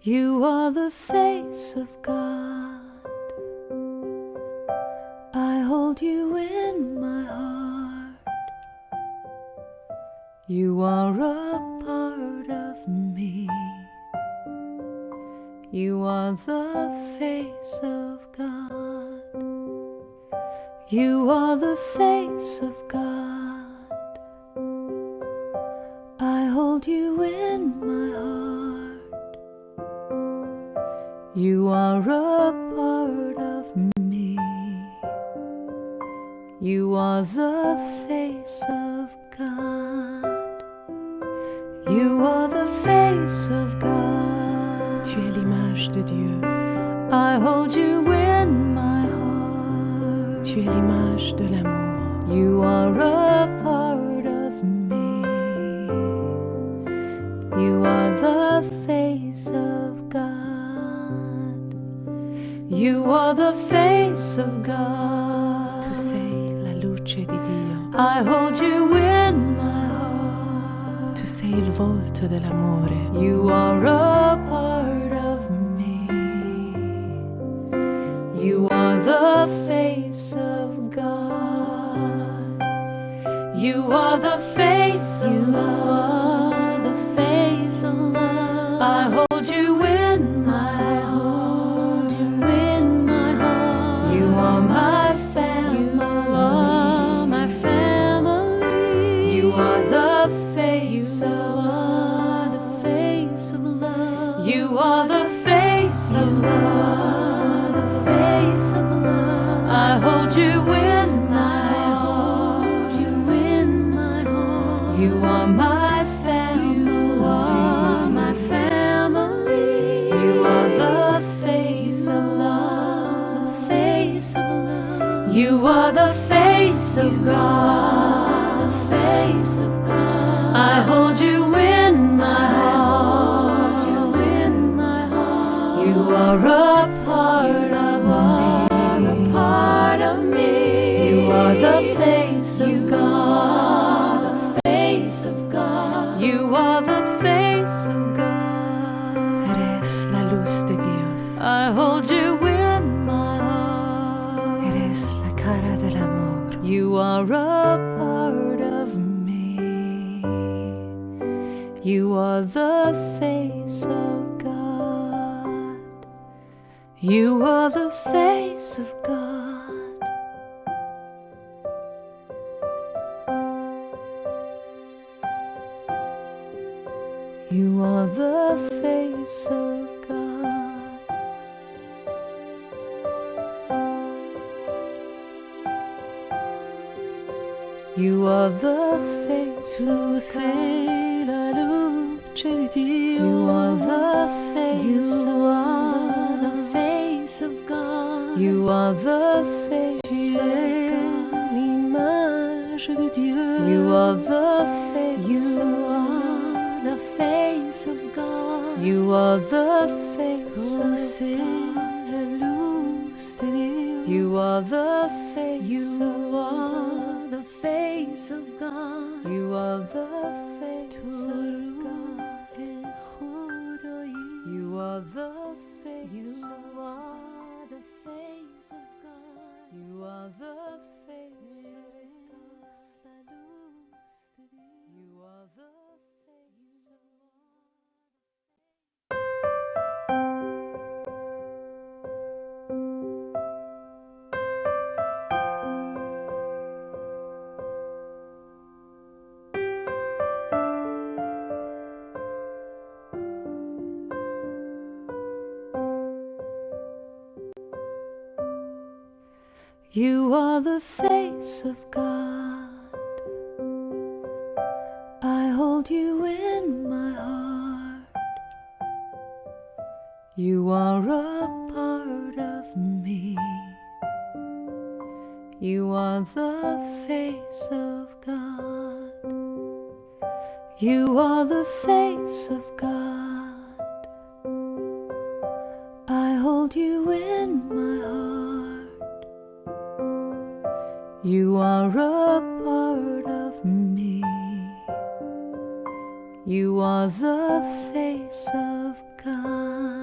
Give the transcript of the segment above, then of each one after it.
You are the face of God. I hold you in my heart. You are a part of me. You are the face of God. You are the face of God. I hold you in my heart. You are a part of me. You are the face of God. You are the face of God. Tu es l'image de Dieu. I hold you in my heart. Tu es l'image de l'amour. You are a part of me. You are the face of God. You are the face of God. Tu sei la luce di Dio. I hold you in my heart. Tu sei il volto dell'amore. You are a part of me. You are the face of God. You are the face of love. The face of love. I hold you in my heart. You in my heart. You are my family. You are my family. You are the face of love. The face of love. You are the face of love. The face of love. I hold you in my heart. You in my heart. You are my family. You are my family. You are the face of love. The face of love. You are the face of God. The face of God. I hold you in my heart. You in my heart. You are a part of me. A part of me. You are the face of God. The face of God. You are the face of God. Eres la luz de Dios. I hold you in my heart. Eres la cara del amor. You are a part of me. You are the face of God. You are the face of God. You are the face of God. You are the face Tu sei la luce di Dio. You are the face You are the face of God. You are the face Tu of es God. l'image de Dieu. You are the face You of are the face of God. You are the face Tu of sei God. la luz de Dios. You are the face You of are the face of God. God. You are the face Tu of God. ruh خدایی. You are the face You of are the face of God. You are the face of God. Eres la luz de Dios. You are the face of You are the face of God. I hold you in my heart. You are a part of me. You are the face of God. You are the face of God. I hold you in my heart. You are a part of me. You are the face of God.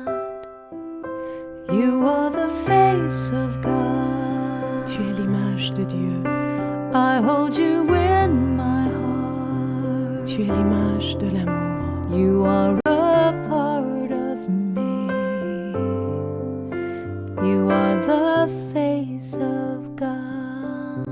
You are the face of God. Tu es l'image de Dieu. I hold you in my heart. Tu es l'image de l'amour. You are a part of me. You are the face of God.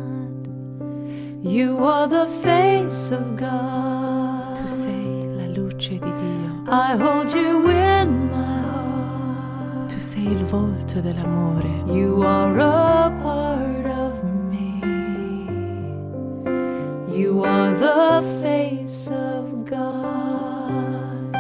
You are the face of God. Tu sei la luce di Dio. I hold you in my heart. Tu sei il volto dell'amore. You are a part of me. You are the face of God.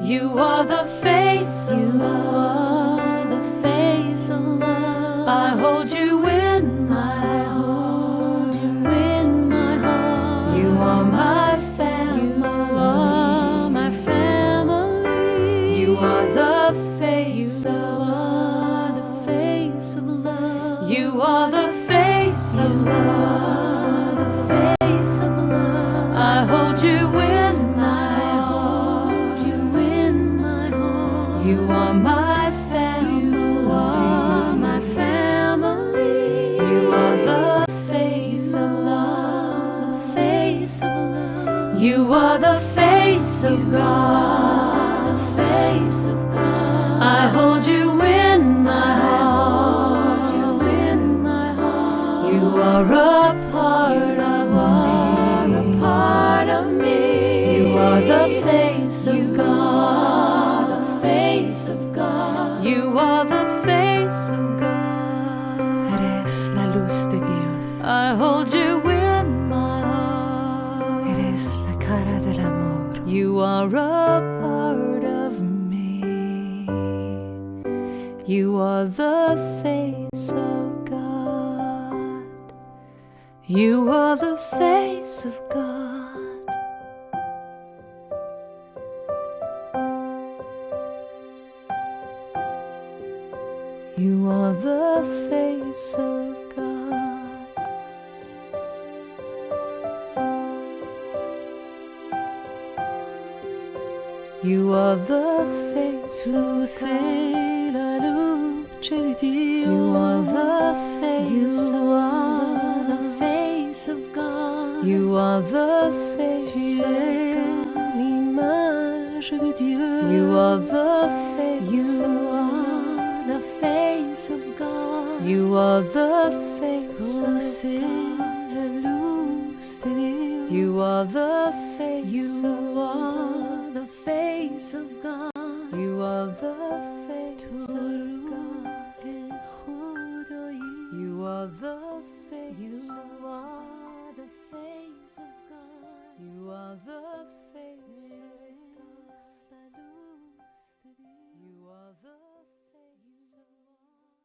You are the face of love. The face of love. I hold you in my heart. You in my heart. You are my family. You are my family. You are the face of love. The face of love. You are the face of love. The face of love. I hold you in my heart. You in my heart. You are my family. You are my family. You are the face of love. The face of love. You are the face of God. The face of God. I hold you in my heart. You in my heart. You are a part of me. A part of me. You are the face of God. The face of God. You are the face of God. Eres la luz de Dios. I hold you in my heart. Eres la cara del amor. You are a part of me. You are the face of God. You are the face of God. You are the face of God. You are the face Tu of sei la luce di Dio. You are the face You of are the face of God. You are the face Tu of es God. l'image de Dieu. You are the face You of are the face of God. You are the face Tu of sei God. la luz de Dios. You are the face You of are God. The face of God. You are the face Tu of God. روح خدایی. You are the face You of are the face of God. You are the face of God. Eres la luz de Dios. You are the face of God.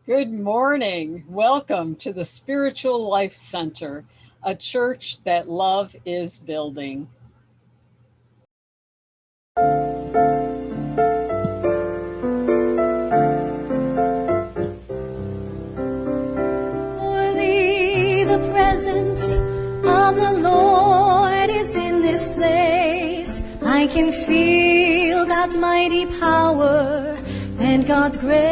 Good morning. Welcome to the Spiritual Life Center, a church that love is building. Surely the presence of the Lord is in this place. I can feel God's mighty power and God's grace.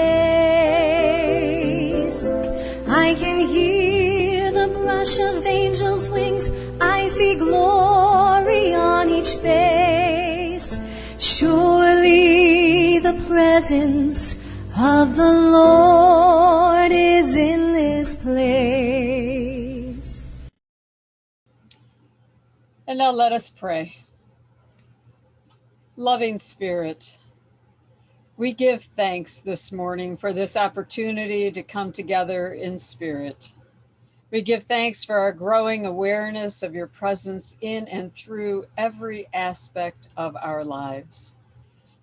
I can hear the brush of angels' wings. I see glory on each face. Surely the presence of the Lord is in this place. And now let us pray. Loving Spirit, we give thanks this morning for this opportunity to come together in spirit. We give thanks for our growing awareness of your presence in and through every aspect of our lives.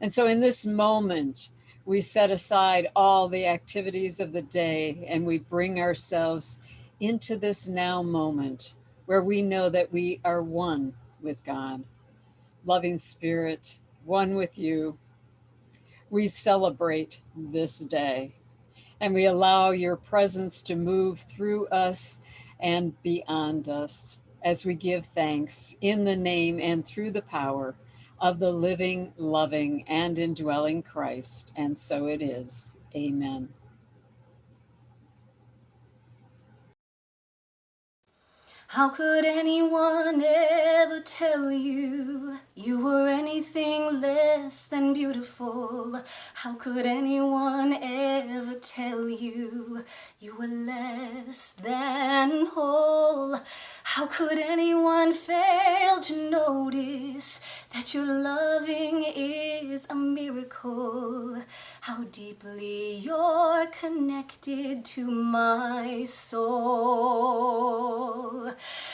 And so in this moment, we set aside all the activities of the day and we bring ourselves into this now moment where we know that we are one with God. Loving Spirit, one with you, we celebrate this day and we allow your presence to move through us and beyond us as we give thanks in the name and through the power of the living, loving, and indwelling Christ. And so it is. Amen. How could anyone ever tell you you were anything less than beautiful? How could anyone ever tell you you were less than whole? How could anyone fail to notice that your loving is a miracle? How deeply you're connected to my soul.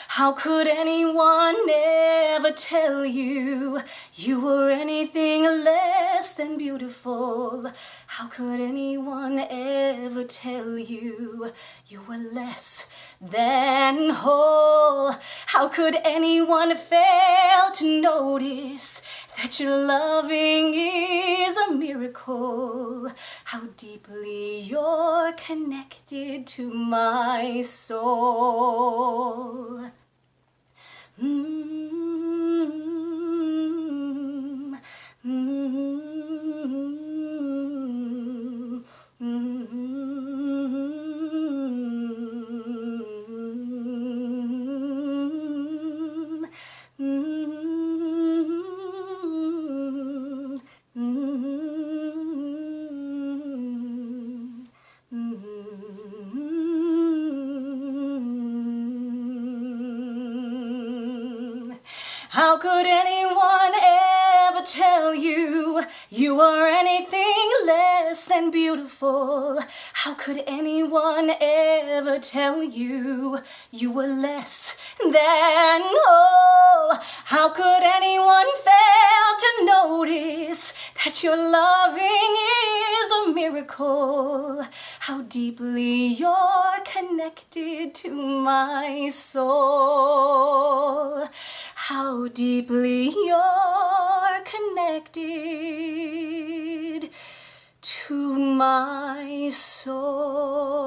How could anyone ever tell you you were anything less than beautiful? How could anyone ever tell you you were less than whole? How could anyone fail to notice that your loving is a miracle? How deeply you're connected to my soul. How could anyone ever tell you you are anything less than beautiful? How could anyone ever tell you you were less than whole? How could anyone fail to notice that your loving is a miracle? How deeply you're connected to my soul. How deeply you're connected to my soul.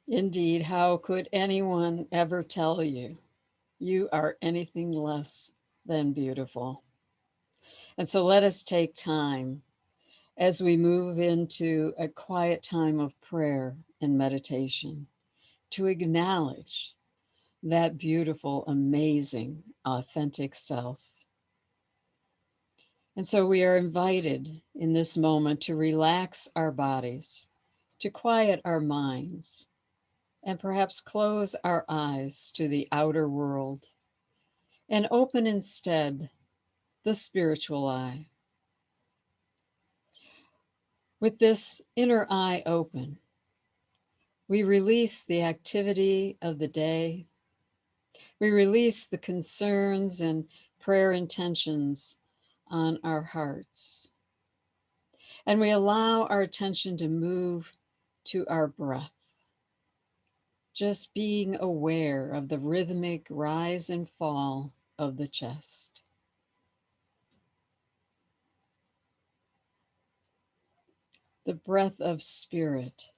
Indeed, how could anyone ever tell you you are anything less than beautiful? And so let us take time as we move into a quiet time of prayer and meditation to acknowledge that beautiful, amazing, authentic self. And so we are invited in this moment to relax our bodies, to quiet our minds, and perhaps close our eyes to the outer world and open instead the spiritual eye. With this inner eye open, we release the activity of the day. We release the concerns and prayer intentions on our hearts. And we allow our attention to move to our breath. Just being aware of the rhythmic rise and fall of the chest. The breath of spirit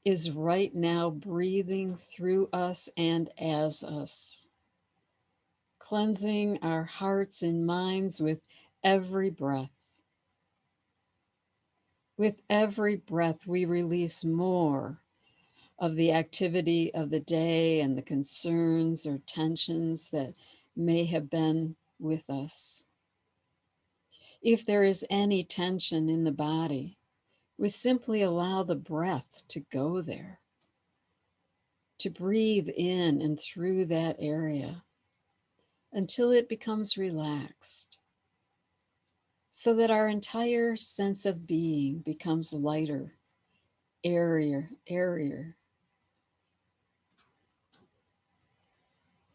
is right now breathing through us and as us, cleansing our hearts and minds with every breath. With every breath, we release more of the activity of the day and the concerns or tensions that may have been with us. If there is any tension in the body, We simply allow the breath to go there, to breathe in and through that area until it becomes relaxed, so that our entire sense of being becomes lighter, airier.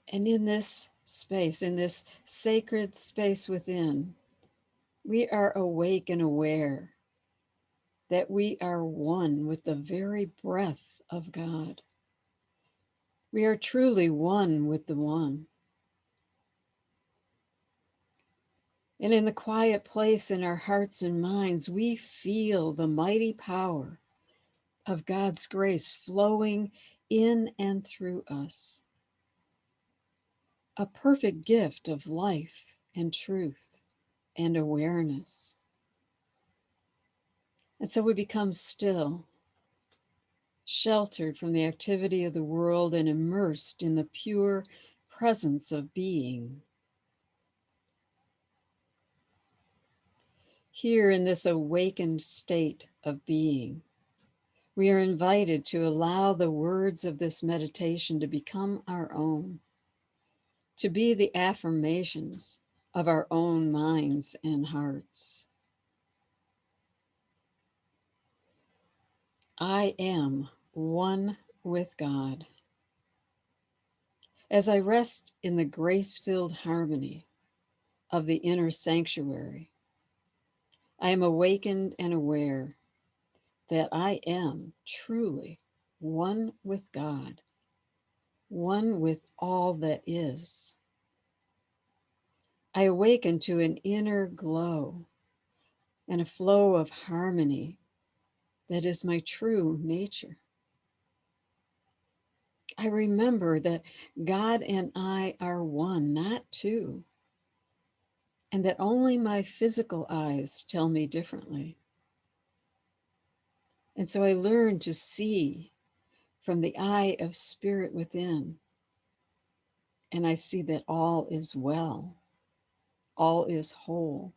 And in this space, in this sacred space within, we are awake and aware that we are one with the very breath of God. We are truly one with the One. And in the quiet place in our hearts and minds, we feel the mighty power of God's grace flowing in and through us. A perfect gift of life and truth and awareness. And so we become still, sheltered from the activity of the world and immersed in the pure presence of being. Here in this awakened state of being, we are invited to allow the words of this meditation to become our own, to be the affirmations of our own minds and hearts. I am one with God. As I rest in the grace-filled harmony of the inner sanctuary, I am awakened and aware that I am truly one with God, one with all that is. I awaken to an inner glow and a flow of harmony that is my true nature. I remember that God and I are one, not two, and that only my physical eyes tell me differently. And so I learn to see from the eye of spirit within, and I see that all is well, all is whole,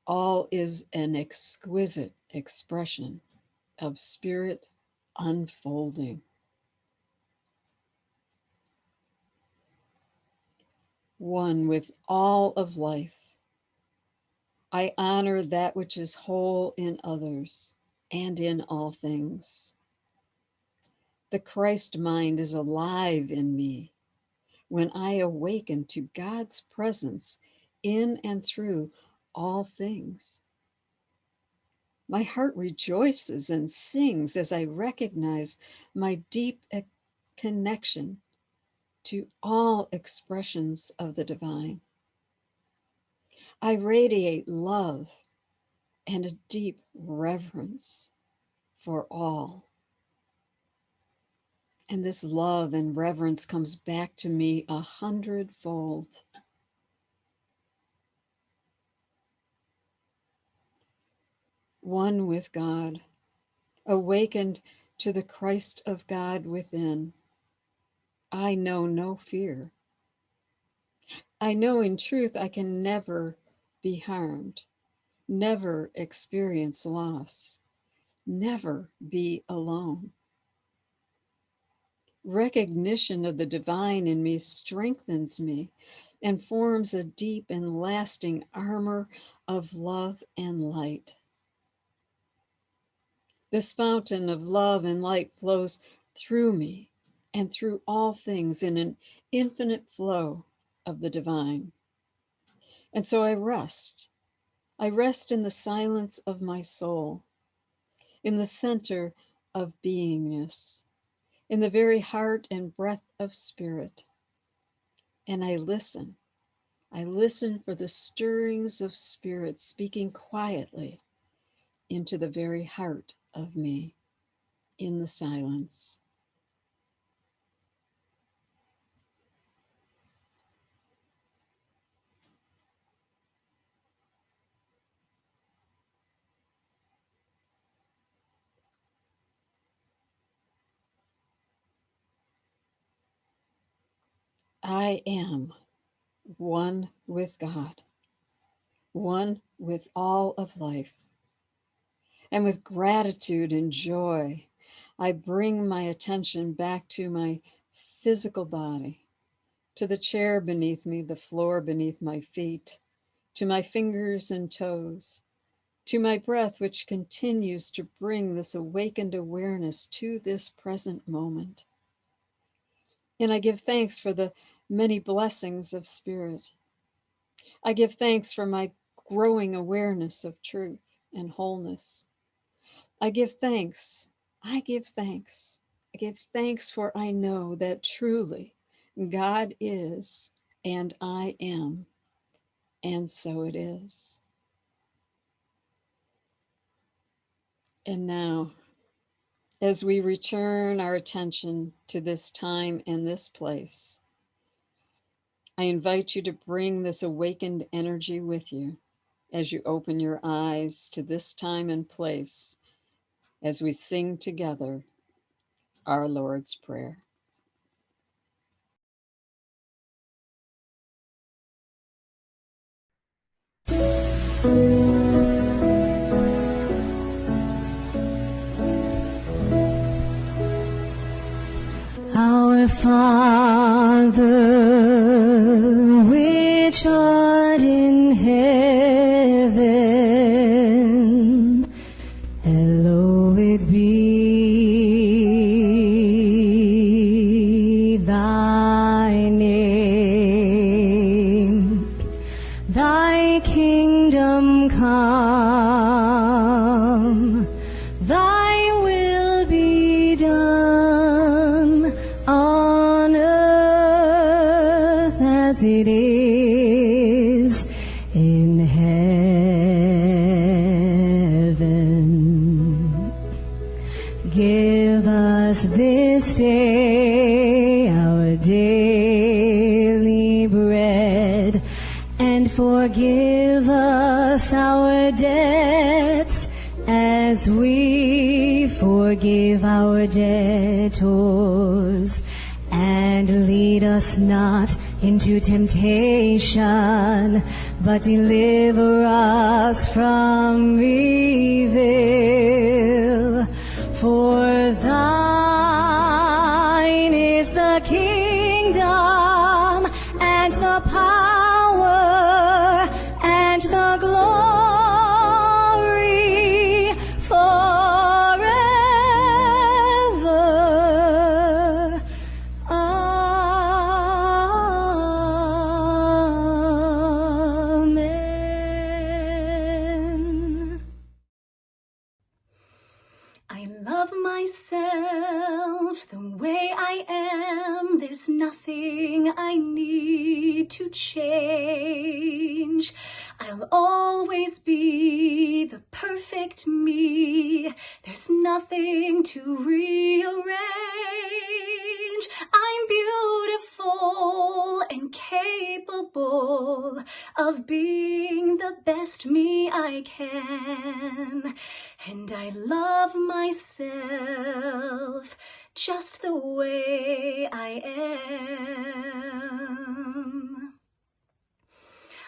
all is an exquisite expression of spirit unfolding. One with all of life, I honor that which is whole in others and in all things. The Christ mind is alive in me when I awaken to God's presence in and through all things. My heart rejoices and sings as I recognize my deep connection to all expressions of the divine. I radiate love and a deep reverence for all. And this love and reverence comes back to me 100-fold. One with God, awakened to the Christ of God within, I know no fear. I know in truth I can never be harmed, never experience loss, never be alone. Recognition of the divine in me strengthens me and forms a deep and lasting armor of love and light. This fountain of love and light flows through me and through all things in an infinite flow of the divine. And so I rest. I rest in the silence of my soul, in the center of beingness, in the very heart and breath of spirit. And I listen. I listen for the stirrings of spirit speaking quietly into the very heart of me in the silence. I am one with God, one with all of life. And with gratitude and joy, I bring my attention back to my physical body, to the chair beneath me, the floor beneath my feet, to my fingers and toes, to my breath, which continues to bring this awakened awareness to this present moment. And I give thanks for the many blessings of spirit. I give thanks for my growing awareness of truth and wholeness. I give thanks. I give thanks. I give thanks, for I know that truly God is and I am, and so it is. And now, as we return our attention to this time and this place, I invite you to bring this awakened energy with you as you open your eyes to this time and place as we sing together our Lord's Prayer. Our Father, which art in heaven, hallowed be thy name. Thy kingdom come, thy will be done on earth as it is in heaven. Give us this day our daily bread, and forgive us our debts as we forgive our debtors. And lead us not into temptation, but deliver us from evil. For thine is the kingdom and the power and the glory forever. Amen. I love myself the way I am. There's nothing I need to change. I'll always be the perfect me. There's nothing to rearrange. I'm beautiful and capable of being the best me I can. And I love myself just the way I am.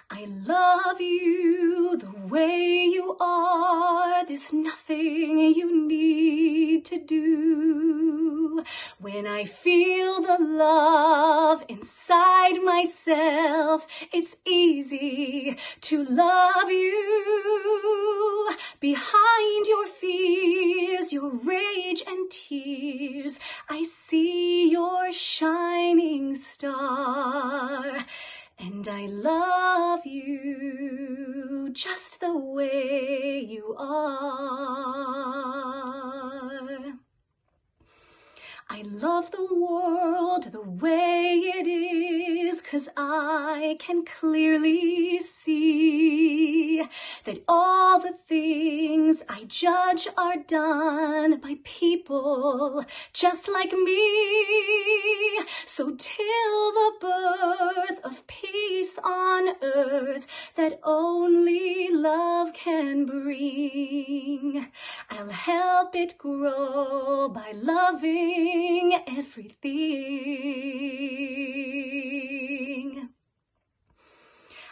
I love you the way you are. There's nothing you need to do. When I feel the love inside myself, it's easy to love you. Behind your fears, your rage and tears, I see your shining star. And I love you just the way you are. I love the world the way it is, 'cause I can clearly see that all the things I judge are done by people just like me. So till the birth of peace on earth that only love can bring, I'll help it grow by loving everything.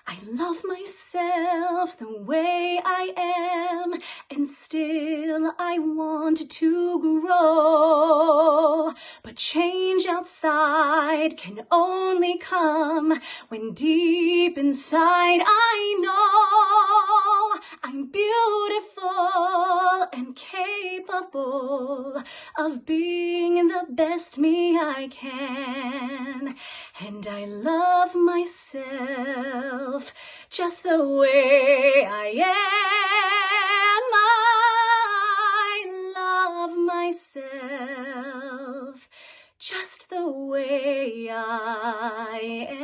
I love myself the way I am, and still I want to grow. But change outside can only come when deep inside I know I'm beautiful and capable of being the best me I can. And I love myself just the way I am. I love myself just the way I am.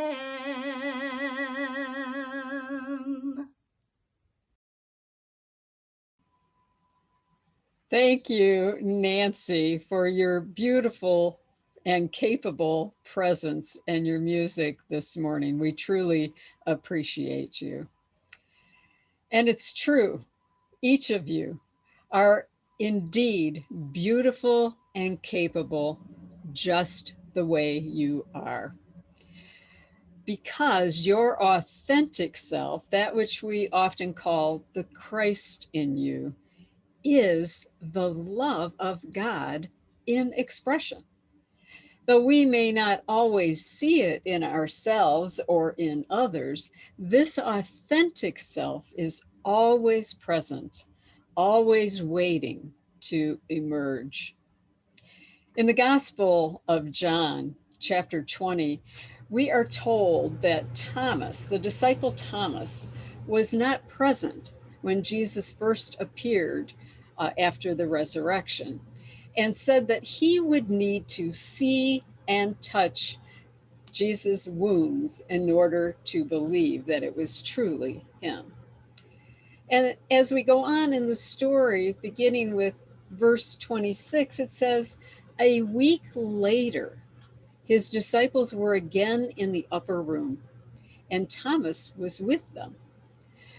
Thank you, Nancy, for your beautiful and capable presence and your music this morning. We truly appreciate you. And it's true, each of you are indeed beautiful and capable just the way you are. Because your authentic self, that which we often call the Christ in you, is the love of God in expression. Though we may not always see it in ourselves or in others, this authentic self is always present, always waiting to emerge. In the Gospel of John, chapter 20, we are told that Thomas, the disciple Thomas, was not present when Jesus first appeared after the resurrection, and said that he would need to see and touch Jesus' wounds in order to believe that it was truly him. And as we go on in the story, beginning with verse 26, it says, "A week later, his disciples were again in the upper room, and Thomas was with them.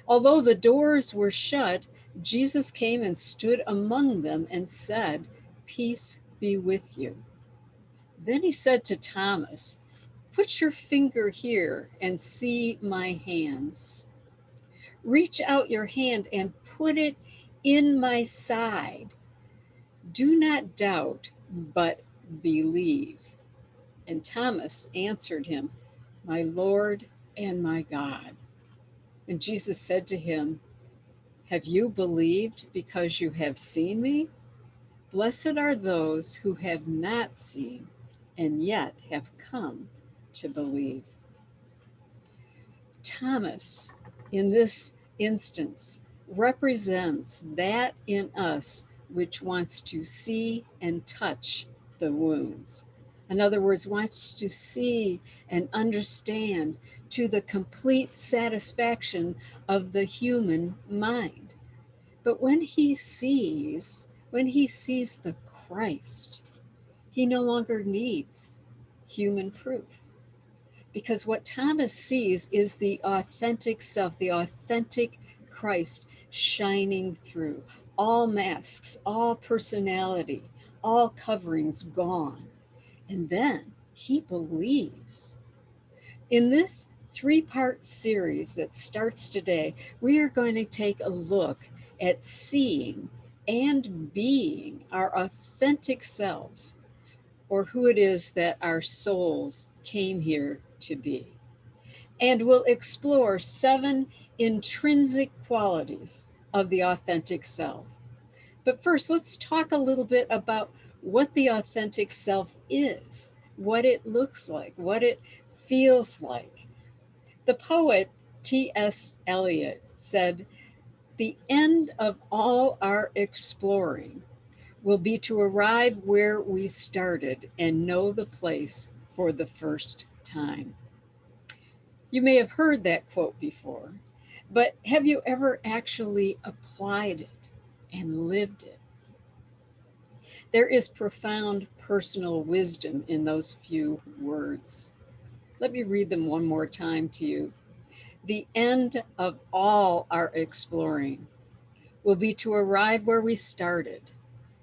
Although the doors were shut, Jesus came and stood among them and said, 'Peace be with you.' Then he said to Thomas, 'Put your finger here and see my hands. Reach out your hand and put it in my side. Do not doubt, but believe.' And Thomas answered him, 'My Lord and my God.' And Jesus said to him, 'Have you believed because you have seen me? Blessed are those who have not seen and yet have come to believe.'" Thomas, in this instance, represents that in us which wants to see and touch the wounds. In other words, wants to see and understand to the complete satisfaction of the human mind. But when he sees the Christ, he no longer needs human proof. Because what Thomas sees is the authentic self, the authentic Christ shining through. All masks, all personality, all coverings gone. And then he believes. In this 3-part series that starts today, we are going to take a look at seeing and being our authentic selves, or who it is that our souls came here to be. And we'll explore 7 intrinsic qualities of the authentic self. But first, let's talk a little bit about what the authentic self is, what it looks like, what it feels like. The poet T.S. Eliot said, "The end of all our exploring will be to arrive where we started and know the place for the first time." You may have heard that quote before, but have you ever actually applied it and lived it? There is profound personal wisdom in those few words. Let me read them one more time to you. The end of all our exploring will be to arrive where we started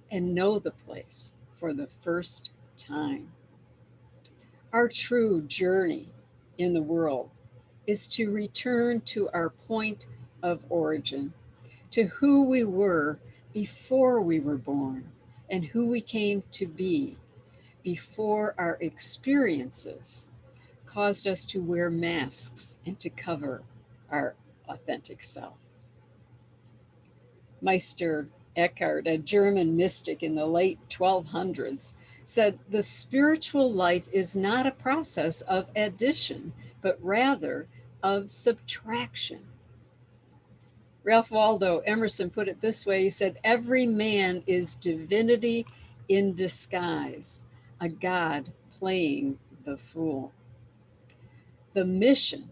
and know the place for the first time. Our true journey in the world is to return to our point of origin, to who we were before we were born and who we came to be before our experiences caused us to wear masks and to cover our authentic self. Meister Eckhart, a German mystic in the late 1200s, said the spiritual life is not a process of addition, but rather of subtraction. Ralph Waldo Emerson put it this way. He said, every man is divinity in disguise, a god playing the fool. The mission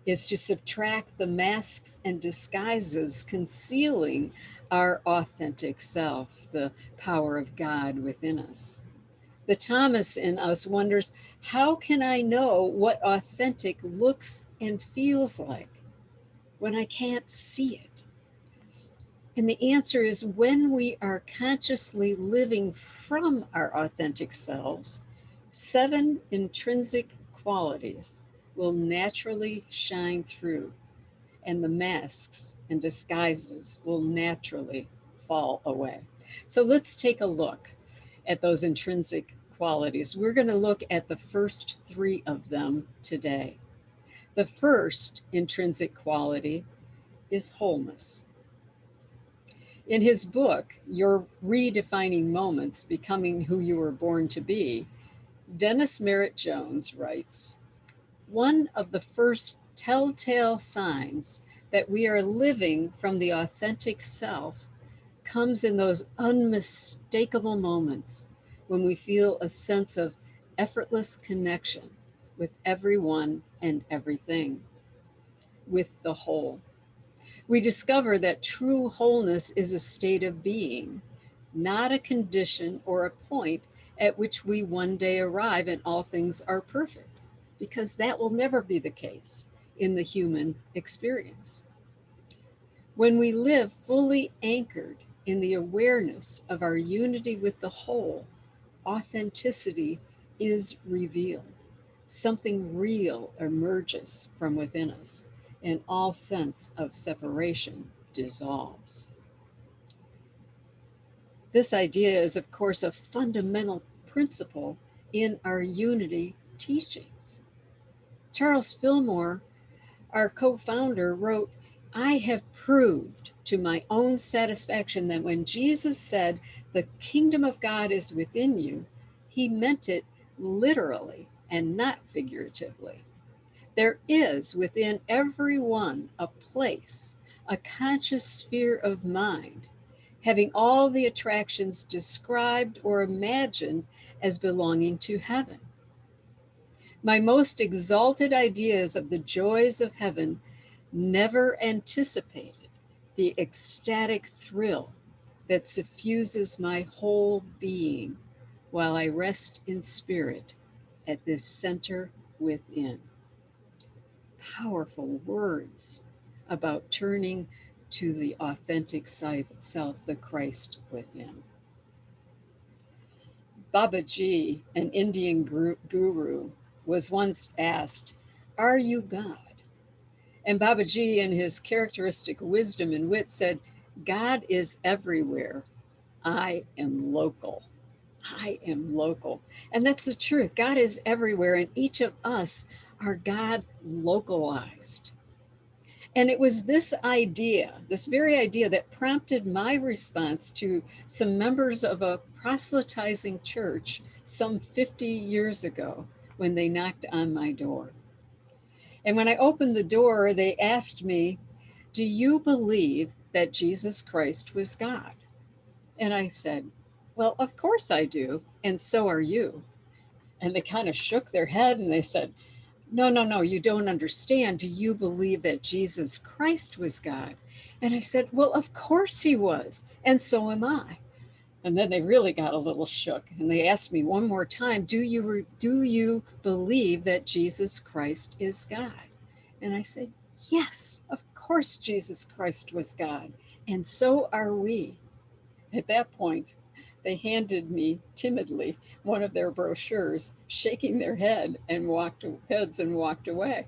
is to subtract the masks and disguises concealing our authentic self, the power of God within us. The Thomas in us wonders, how can I know what authentic looks and feels like when I can't see it? And the answer is when we are consciously living from our authentic selves, 7 intrinsic qualities will naturally shine through, and the masks and disguises will naturally fall away. So let's take a look at those intrinsic qualities. We're going to look at the first 3 of them today. The first intrinsic quality is wholeness. In his book, Your Redefining Moments, Becoming Who You Were Born to Be, Dennis Merritt Jones writes, one of the first telltale signs that we are living from the authentic self comes in those unmistakable moments when we feel a sense of effortless connection with everyone and everything, with the whole. We discover that true wholeness is a state of being, not a condition or a point at which we one day arrive and all things are perfect, because that will never be the case in the human experience. When we live fully anchored in the awareness of our unity with the whole, authenticity is revealed. Something real emerges from within us, and all sense of separation dissolves. This idea is, of course, a fundamental principle in our unity teachings. Charles Fillmore, our co-founder, wrote, I have proved to my own satisfaction that when Jesus said, the kingdom of God is within you, he meant it literally and not figuratively. There is within everyone a place, a conscious sphere of mind, having all the attractions described or imagined as belonging to heaven. My most exalted ideas of the joys of heaven never anticipated the ecstatic thrill that suffuses my whole being while I rest in spirit at this center within. Powerful words about turning to the authentic self, the Christ within. Babaji, an Indian guru, was once asked, are you God? And Babaji, in his characteristic wisdom and wit, said, God is everywhere. I am local. I am local. And that's the truth. God is everywhere, and each of us are God localized. And it was this idea, this very idea, that prompted my response to some members of a proselytizing church some 50 years ago when they knocked on my door. And when I opened the door, they asked me, do you believe that Jesus Christ was God? And I said, well, of course I do, and so are you. And they kind of shook their head and they said, no, you don't understand. Do you believe that Jesus Christ was God? And I said, well, of course he was, and so am I. And then they really got a little shook, and they asked me one more time, do you believe that Jesus Christ is God? And I said, yes, of course Jesus Christ was God, and so are we. At that point, they handed me timidly one of their brochures, shaking their heads and walked away.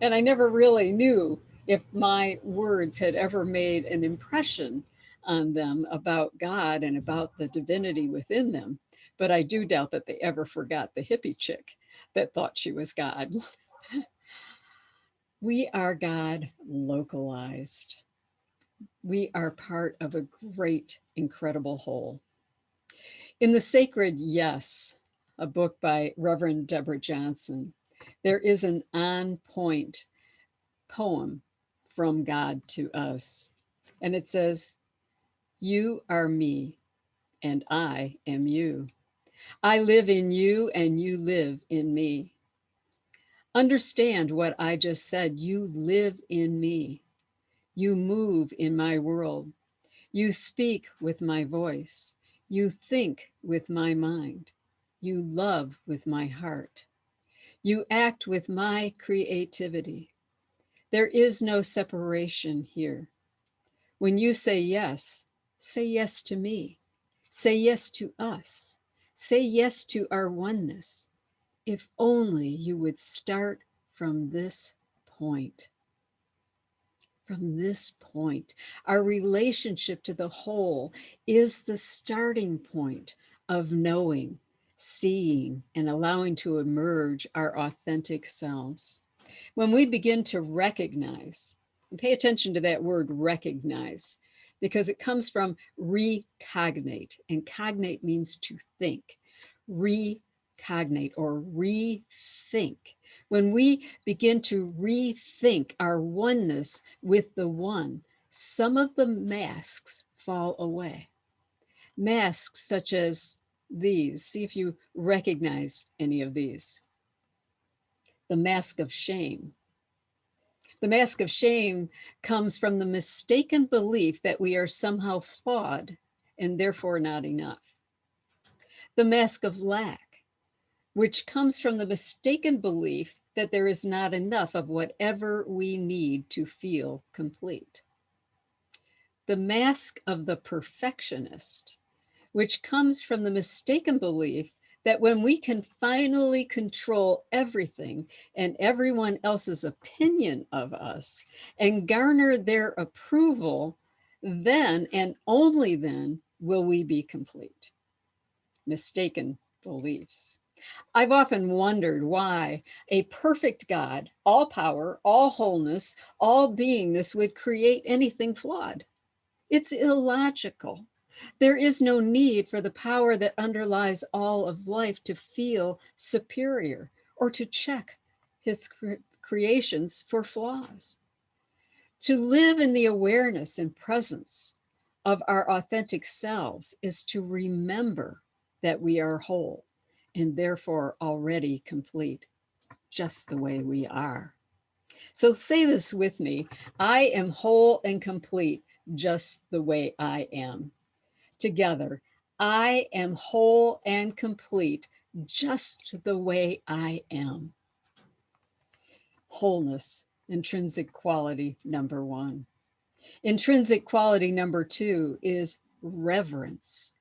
And I never really knew if my words had ever made an impression on them about God and about the divinity within them. But I do doubt that they ever forgot the hippie chick that thought she was God. We are God localized. We are part of a great, incredible whole. In the sacred Yes, a book by Reverend Deborah Johnson, there is an on point poem from God to us. And it says, "You are me, and I am you. I live in you, and you live in me. Understand what I just said. You live in me. You move in my world. You speak with my voice. You think with my mind. You love with my heart. You act with my creativity. There is no separation here. When you say yes to me. Say yes to us. Say yes to our oneness. If only you would start from this point. From this point, our relationship to the whole is the starting point of knowing, seeing, and allowing to emerge our authentic selves. When we begin to recognize, and pay attention to that word recognize, because it comes from recognate, and cognate means to think. Recognate or rethink. When we begin to rethink our oneness with the one, some of the masks fall away. Masks such as these. See if you recognize any of these. The mask of shame. The mask of shame comes from the mistaken belief that we are somehow flawed and therefore not enough. The mask of lack, which comes from the mistaken belief that there is not enough of whatever we need to feel complete. The mask of the perfectionist, which comes from the mistaken belief that when we can finally control everything and everyone else's opinion of us and garner their approval, then and only then will we be complete. Mistaken beliefs. I've often wondered why a perfect God, all power, all wholeness, all beingness would create anything flawed. It's illogical. There is no need for the power that underlies all of life to feel superior or to check his creations for flaws. To live in the awareness and presence of our authentic selves is to remember that we are whole and therefore already complete, just the way we are. So say this with me: I am whole and complete just the way I am. Together, I am whole and complete just the way I am. Wholeness, intrinsic quality number one. Intrinsic quality number two is reverence.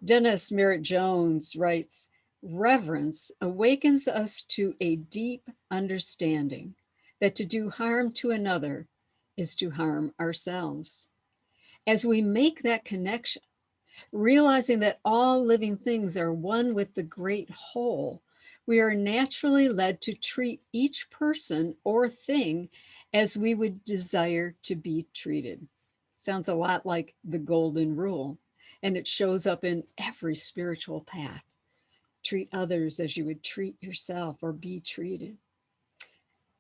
Dennis Merritt Jones writes, "Reverence awakens us to a deep understanding that to do harm to another is to harm ourselves. As we make that connection, realizing that all living things are one with the great whole, we are naturally led to treat each person or thing as we would desire to be treated." Sounds a lot like the golden rule, and it shows up in every spiritual path. Treat others as you would treat yourself or be treated.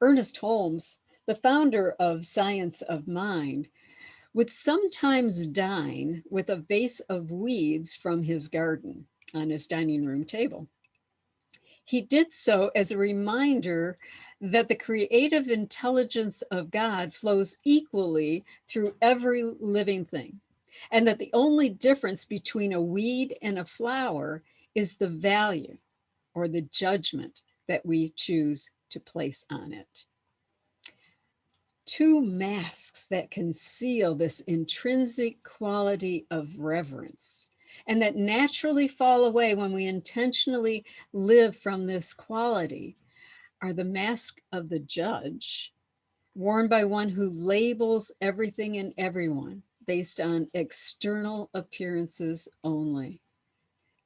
Ernest Holmes, the founder of Science of Mind, would sometimes dine with a vase of weeds from his garden on his dining room table. He did so as a reminder that the creative intelligence of God flows equally through every living thing, and that the only difference between a weed and a flower is the value or the judgment that we choose to place on it. Two masks that conceal this intrinsic quality of reverence and that naturally fall away when we intentionally live from this quality are the mask of the judge, worn by one who labels everything and everyone based on external appearances only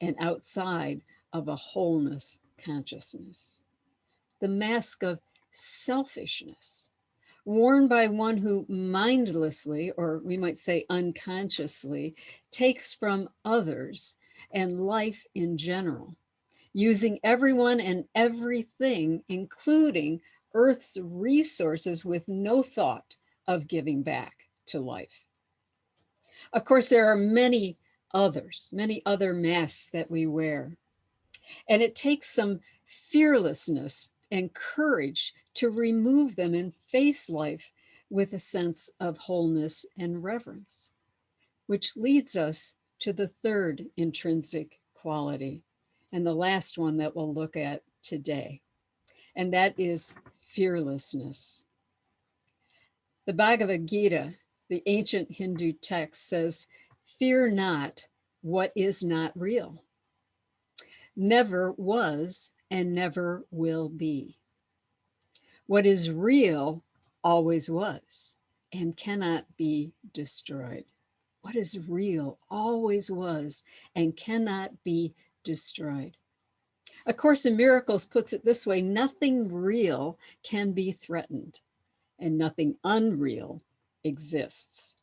and outside of a wholeness consciousness. The mask of selfishness, worn by one who mindlessly, or we might say unconsciously, takes from others and life in general, using everyone and everything, including Earth's resources, with no thought of giving back to life. Of course, there are many other masks that we wear. And it takes some fearlessness and courage to remove them and face life with a sense of wholeness and reverence, which leads us to the third intrinsic quality, and the last one that we'll look at today, and that is fearlessness. The Bhagavad Gita, the ancient Hindu text, says, "Fear not what is not real, never was and never will be. What is real always was and cannot be destroyed." What is real always was and cannot be destroyed. A Course in Miracles puts it this way: nothing real can be threatened, and nothing unreal exists.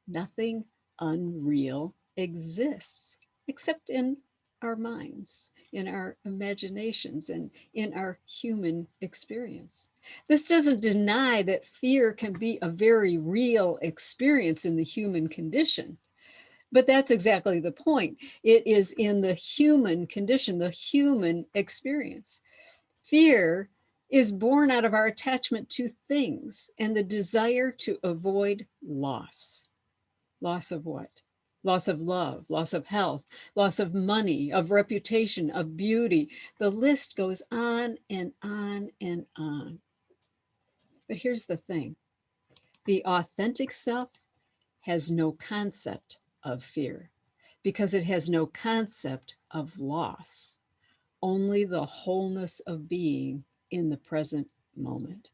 Nothing unreal exists, except in our minds, in our imaginations, and in our human experience. This doesn't deny that fear can be a very real experience in the human condition, but that's exactly the point. It is in the human condition, the human experience. Fear is born out of our attachment to things and the desire to avoid loss. Loss of what? Loss of love, loss of health, loss of money, of reputation, of beauty. The list goes on and on and on. But here's the thing: the authentic self has no concept of fear because it has no concept of loss, only the wholeness of being in the present moment.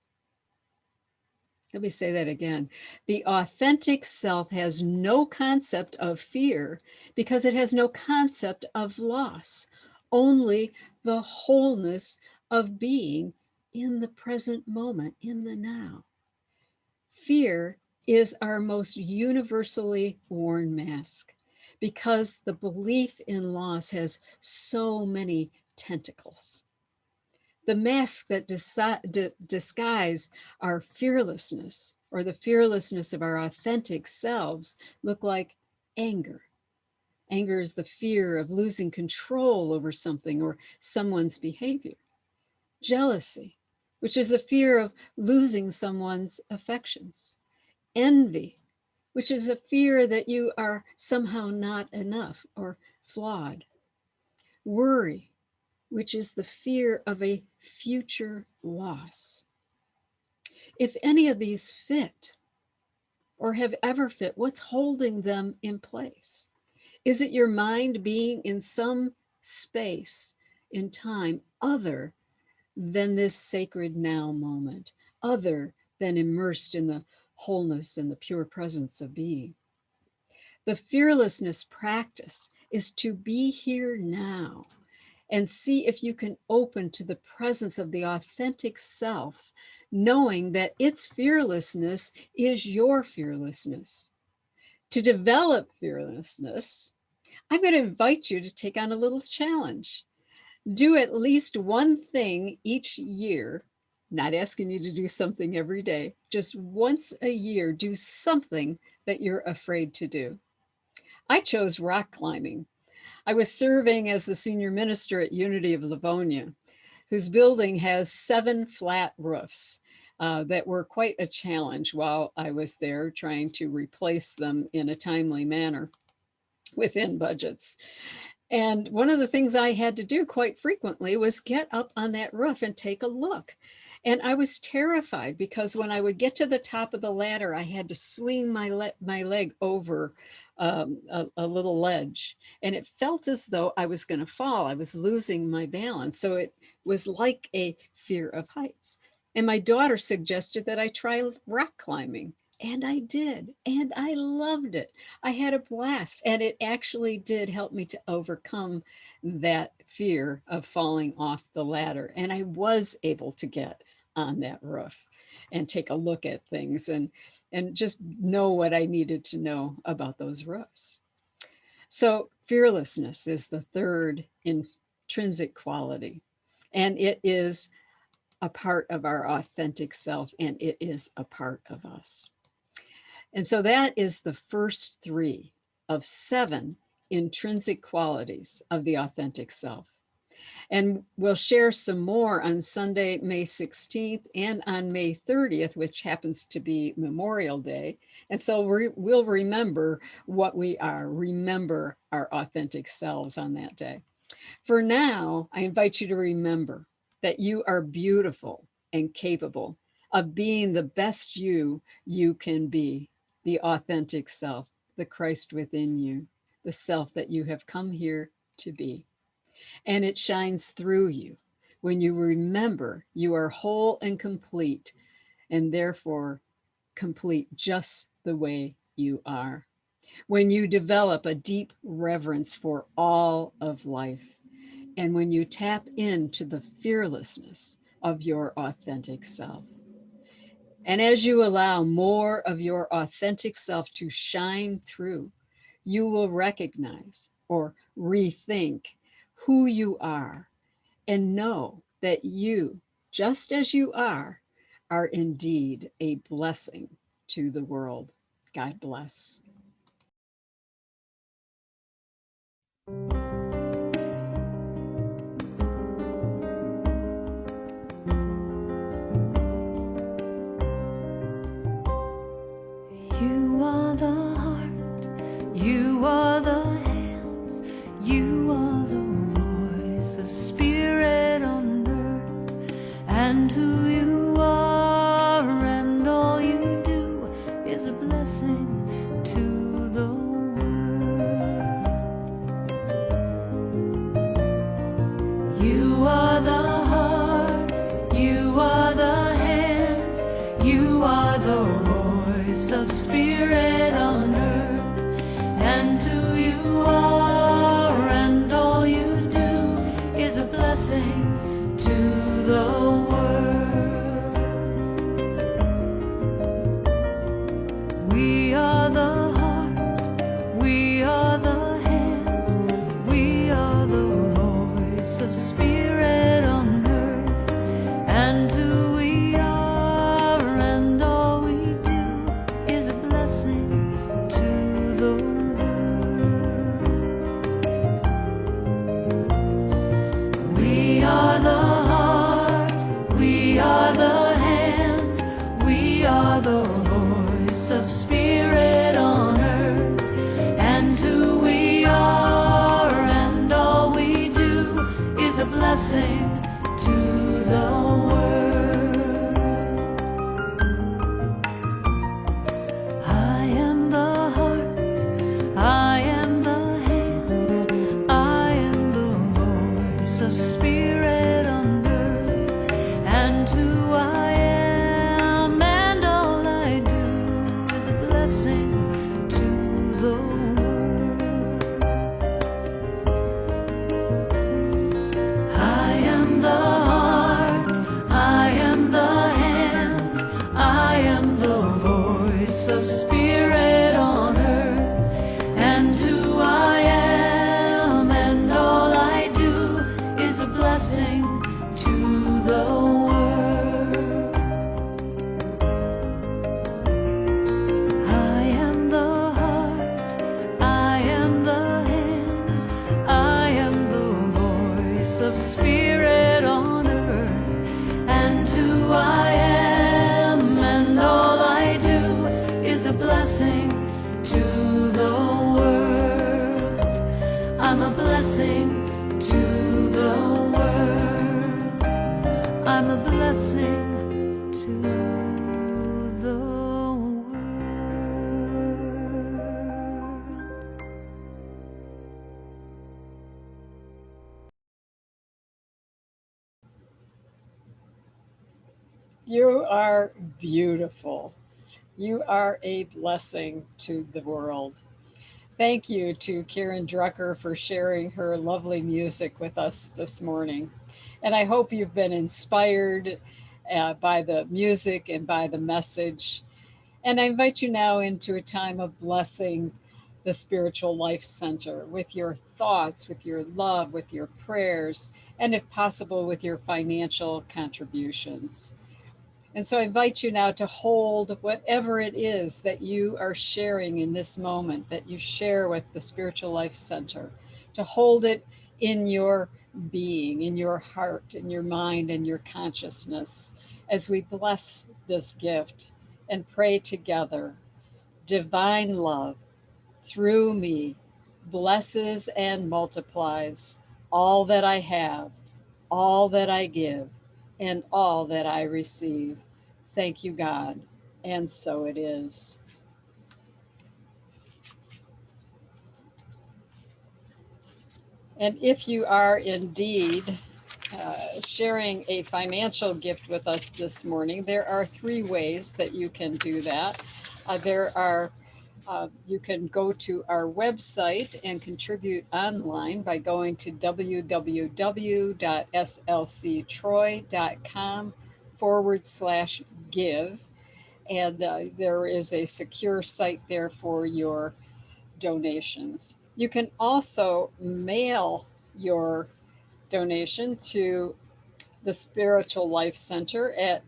Let me say that again. The authentic self has no concept of fear because it has no concept of loss, only the wholeness of being in the present moment, in the now. Fear is our most universally worn mask because the belief in loss has so many tentacles. The masks that disguise our fearlessness or the fearlessness of our authentic selves look like anger. Anger is the fear of losing control over something or someone's behavior. Jealousy, which is a fear of losing someone's affections. Envy, which is a fear that you are somehow not enough or flawed. Worry, which is the fear of a future loss. If any of these fit or have ever fit, what's holding them in place? Is it your mind being in some space in time other than this sacred now moment, other than immersed in the wholeness and the pure presence of being? The fearlessness practice is to be here now and see if you can open to the presence of the authentic self, knowing that its fearlessness is your fearlessness. To develop fearlessness, I'm going to invite you to take on a little challenge. Do at least one thing each year, not asking you to do something every day, just once a year, do something that you're afraid to do. I chose rock climbing. I was serving as the senior minister at Unity of Livonia, whose building has 7 flat roofs that were quite a challenge while I was there, trying to replace them in a timely manner within budgets. And one of the things I had to do quite frequently was get up on that roof and take a look. And I was terrified because when I would get to the top of the ladder, I had to swing my leg over a little ledge. And it felt as though I was going to fall. I was losing my balance. So it was like a fear of heights. And my daughter suggested that I try rock climbing. And I did. And I loved it. I had a blast. And it actually did help me to overcome that fear of falling off the ladder. And I was able to get on that roof and take a look at things and just know what I needed to know about those roofs. So fearlessness is the third intrinsic quality. And it is a part of our authentic self, and it is a part of us. And so that is the first 3 of 7 intrinsic qualities of the authentic self. And we'll share some more on Sunday, May 16th and on May 30th, which happens to be Memorial Day. And so we'll remember what we are, remember our authentic selves on that day. For now, I invite you to remember that you are beautiful and capable of being the best you can be, the authentic self, the Christ within you, the self that you have come here to be. And it shines through you when you remember you are whole and complete, and therefore complete just the way you are. When you develop a deep reverence for all of life, and when you tap into the fearlessness of your authentic self. And as you allow more of your authentic self to shine through, you will recognize or rethink who you are and know that you, just as you are indeed a blessing to the world. God bless. You are the heart, you are the hands, you are the voice of spirit on earth, and who you are and all you do is a blessing to the world. You are the heart, you are the hands, you are the voice of spirit on earth, and who you are and all you do is a blessing to the world. We are the heart, we are the hands, we are the voice of spirit on earth, and who we are and all we do is a blessing to the world. We are the heart, we are the hands, we are the voice of spirit on earth, and who we are and all we do is a blessing to the world. I am the heart, I am the hands, I am the voice of spirit on earth, and who I am and all I do is a blessing to the world. I am the heart, I am the hands, I am the voice of spirit on earth, and who I am and all I do is a blessing to the world. I am the heart, I am the hands, I am the voice of spirit on earth, and who I am and all I do is a blessing to the world. I'm a blessing to the world. I'm a blessing to the world. are beautiful. You are a blessing to the world. Thank you to Karen Drucker for sharing her lovely music with us this morning. And I hope you've been inspired by the music and by the message. And I invite you now into a time of blessing the Spiritual Life Center with your thoughts, with your love, with your prayers, and if possible, with your financial contributions. And so I invite you now to hold whatever it is that you are sharing in this moment, that you share with the Spiritual Life Center, to hold it in your being, in your heart, in your mind, and your consciousness as we bless this gift and pray together. Divine love through me blesses and multiplies all that I have, all that I give, and all that I receive. Thank you, God. And so it is. And if you are indeed sharing a financial gift with us this morning, there are 3 ways that you can do that. You can go to our website and contribute online by going to www.slctroy.com/give. And there is a secure site there for your donations. You can also mail your donation to the Spiritual Life Center at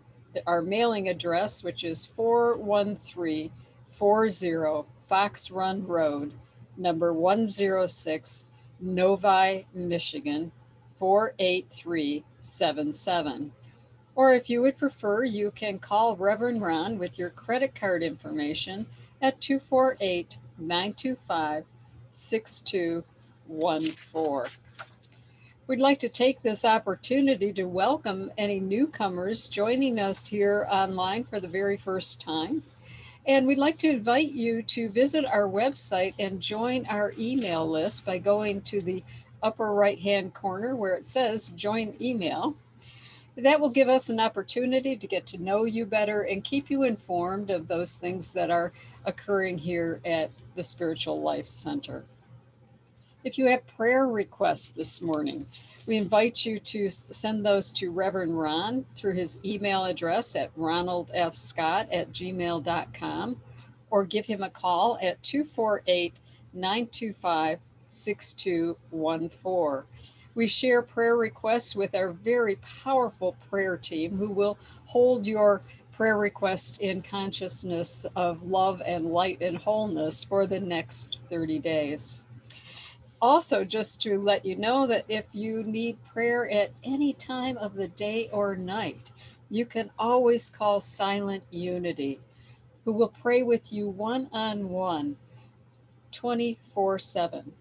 our mailing address, which is 41340 Fox Run Road, number 106, Novi, Michigan, 48377. Or if you would prefer, you can call Reverend Ron with your credit card information at 248-925-6214. We'd like to take this opportunity to welcome any newcomers joining us here online for the very first time. And we'd like to invite you to visit our website and join our email list by going to the upper right-hand corner where it says Join Email. That will give us an opportunity to get to know you better and keep you informed of those things that are occurring here at the Spiritual Life Center. If you have prayer requests this morning, we invite you to send those to Reverend Ron through his email address at ronaldfscott@gmail.com, or give him a call at 248-925-6214. We share prayer requests with our very powerful prayer team who will hold your prayer request in consciousness of love and light and wholeness for the next 30 days. Also, just to let you know that if you need prayer at any time of the day or night, you can always call Silent Unity, who will pray with you one-on-one, 24/7,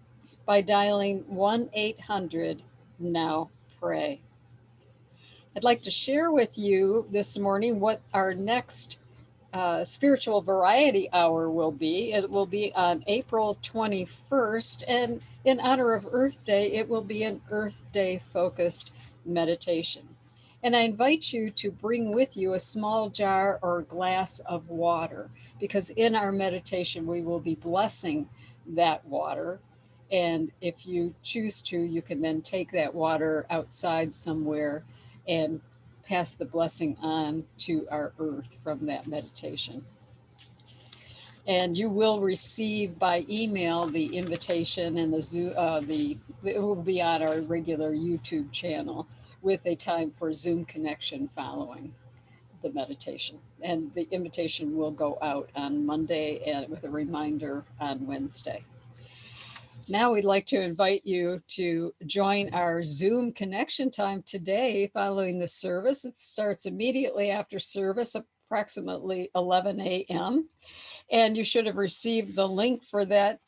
by dialing 1-800-NOW-PRAY. I'd like to share with you this morning what our next Spiritual Variety Hour will be. It will be on April 21st, and in honor of Earth Day, it will be an Earth Day focused meditation. And I invite you to bring with you a small jar or glass of water, because in our meditation, we will be blessing that water. And if you choose to, you can then take that water outside somewhere and pass the blessing on to our earth from that meditation. And you will receive by email the invitation, and it will be on our regular YouTube channel with a time for Zoom connection following the meditation. And the invitation will go out on Monday and with a reminder on Wednesday. Now we'd like to invite you to join our Zoom connection time today following the service. It starts immediately after service, approximately 11 a.m. And you should have received the link for that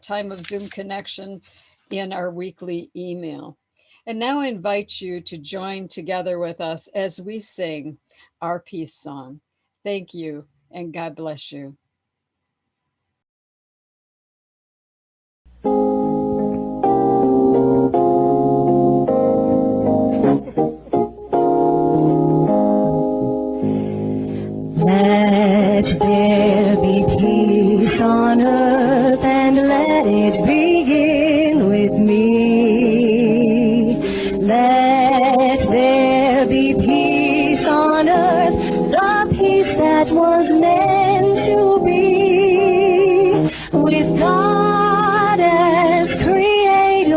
time of Zoom connection in our weekly email. And now I invite you to join together with us as we sing our peace song. Thank you, and God bless you. Let there be peace on earth, and let it begin with me. Let there be peace on earth, the peace that was meant to be, with God as creator,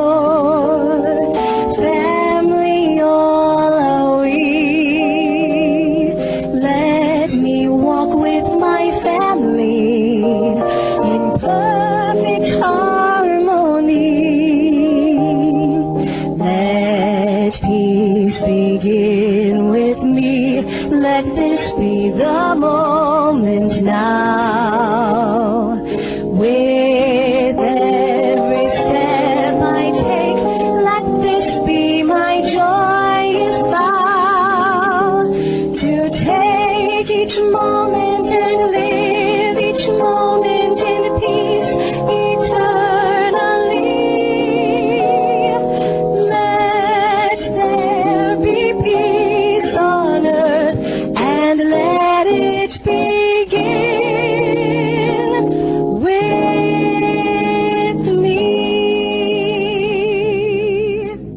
family all are we. Let me walk with my family in perfect harmony. Let peace begin with me. Let this be the moment now. With every step I take, let this be my joyous vow, to take each moment and live each moment in peace eternally. Let there be peace on earth, and let it begin with me.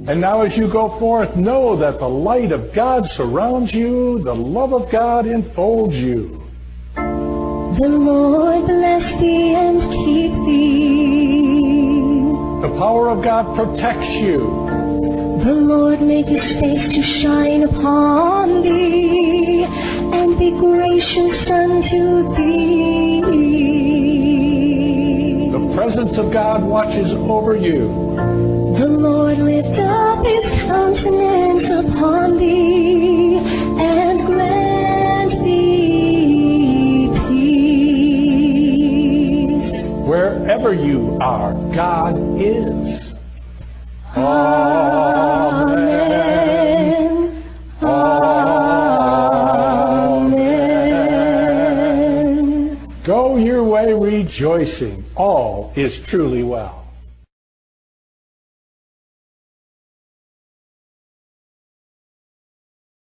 And now as you go forth, know that the light of God surrounds you, the love of God enfolds you. The Lord bless thee and keep thee. The power of God protects you. The Lord make his face to shine upon thee, and be gracious unto thee. The presence of God watches over you. The Lord lift up his countenance upon thee, and grant thee peace. Wherever you are, God is. Amen. Amen. Go your way rejoicing. All is truly well.